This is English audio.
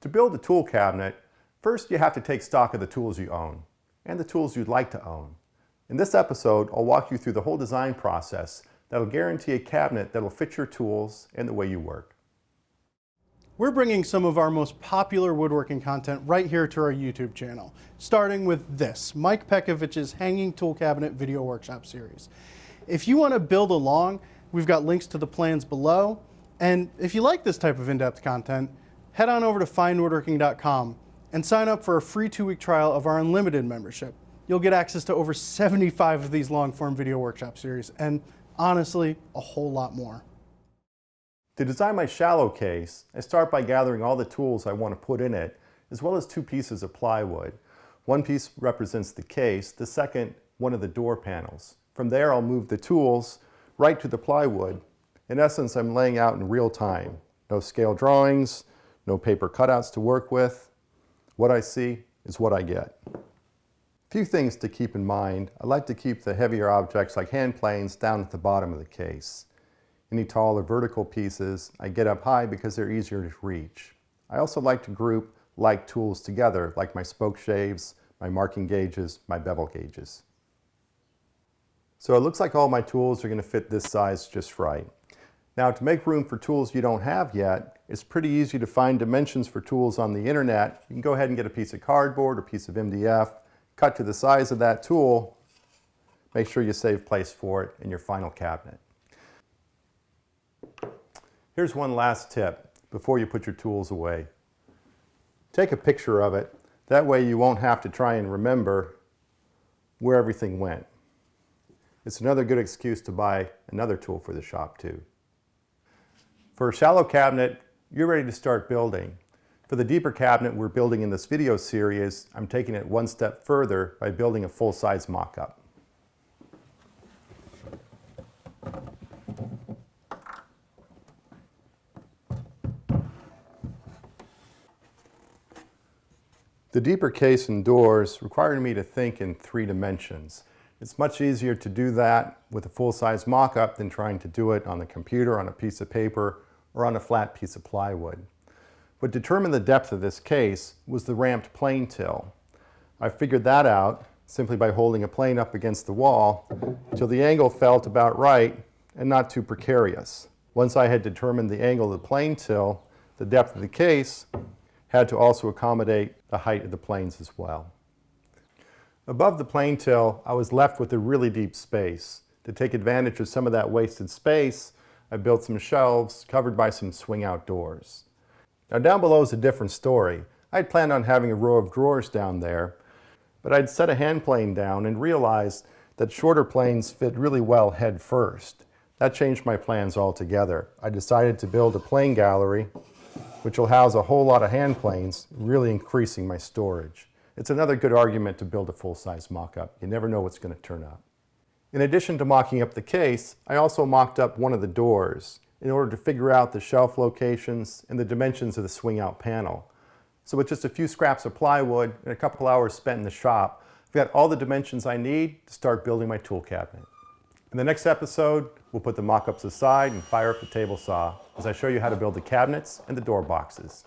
To build a tool cabinet, first you have to take stock of the tools you own and the tools you'd like to own. In this episode, I'll walk you through the whole design process that'll guarantee a cabinet that'll fit your tools and the way you work. We're bringing some of our most popular woodworking content right here to our YouTube channel, starting with this, Mike Pekovich's Hanging Tool Cabinet Video Workshop Series. If you want to build along, we've got links to the plans below. And if you like this type of in-depth content, head on over to findwoodworking.com and sign up for a free 2-week trial of our unlimited membership. You'll get access to over 75 of these long-form video workshop series, and honestly, a whole lot more. To design my shallow case, I start by gathering all the tools I want to put in it, as well as 2 pieces of plywood. One piece represents the case, the second, one of the door panels. From there, I'll move the tools right to the plywood. In essence, I'm laying out in real time. No scale drawings, no paper cutouts to work with. What I see is what I get. A few things to keep in mind. I like to keep the heavier objects like hand planes down at the bottom of the case. Any tall or vertical pieces I get up high because they're easier to reach. I also like to group like tools together, like my spoke shaves, my marking gauges, my bevel gauges. So it looks like all my tools are going to fit this size just right. Now, to make room for tools you don't have yet, it's pretty easy to find dimensions for tools on the internet. You can go ahead and get a piece of cardboard or piece of MDF, cut to the size of that tool, make sure you save place for it in your final cabinet. Here's one last tip before you put your tools away. Take a picture of it. That way you won't have to try and remember where everything went. It's another good excuse to buy another tool for the shop too. For a shallow cabinet, you're ready to start building. For the deeper cabinet we're building in this video series, I'm taking it one step further by building a full-size mock-up. The deeper case and doors required me to think in 3 dimensions. It's much easier to do that with a full-size mock-up than trying to do it on the computer, on a piece of paper, or on a flat piece of plywood. What determined the depth of this case was the ramped plane till. I figured that out simply by holding a plane up against the wall until the angle felt about right and not too precarious. Once I had determined the angle of the plane till, the depth of the case had to also accommodate the height of the planes as well. Above the plane till, I was left with a really deep space. To take advantage of some of that wasted space, I built some shelves covered by some swing-out doors. Now down below is a different story. I'd planned on having a row of drawers down there, but I'd set a hand plane down and realized that shorter planes fit really well head first. That changed my plans altogether. I decided to build a plane gallery which will house a whole lot of hand planes, really increasing my storage. It's another good argument to build a full-size mock-up. You never know what's going to turn up. In addition to mocking up the case, I also mocked up one of the doors in order to figure out the shelf locations and the dimensions of the swing-out panel. So with just a few scraps of plywood and a couple hours spent in the shop, I've got all the dimensions I need to start building my tool cabinet. In the next episode, we'll put the mock-ups aside and fire up the table saw as I show you how to build the cabinets and the door boxes.